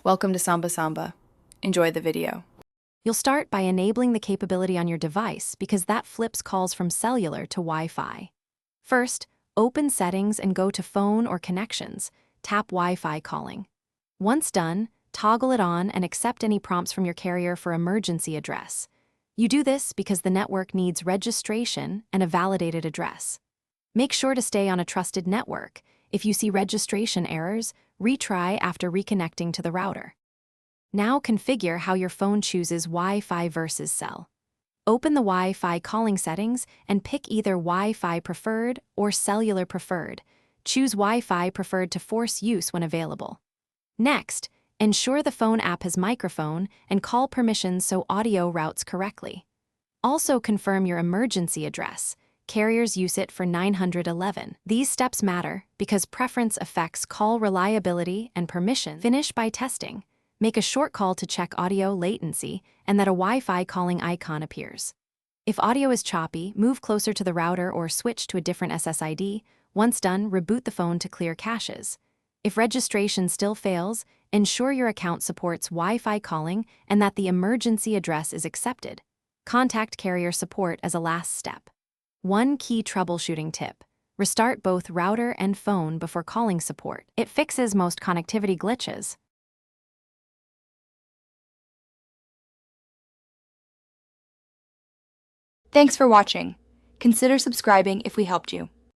Welcome to Samba Samba. Enjoy the video. You'll start by enabling the capability on your device because that flips calls from cellular to Wi-Fi. First, open Settings and go to Phone or Connections. Tap Wi-Fi calling. Once done, toggle it on and accept any prompts from your carrier for emergency address. You do this because the network needs registration and a validated address. Make sure to stay on a trusted network. If you see registration errors, retry after reconnecting to the router. Now configure how your phone chooses Wi-Fi versus cell. Open the Wi-Fi calling settings and pick either Wi-Fi preferred or cellular preferred. Choose Wi-Fi preferred to force use when available. Next, ensure the phone app has microphone and call permissions so audio routes correctly. Also confirm your emergency address. Carriers use it for 911. These steps matter because preference affects call reliability and permission. Finish by testing. Make a short call to check audio latency and that a Wi-Fi calling icon appears. If audio is choppy, move closer to the router or switch to a different SSID. Once done, reboot the phone to clear caches. If registration still fails, ensure your account supports Wi-Fi calling and that the emergency address is accepted. Contact carrier support as a last step. One key troubleshooting tip: restart both router and phone before calling support. It fixes most connectivity glitches. Thanks for watching. Consider subscribing if we helped you.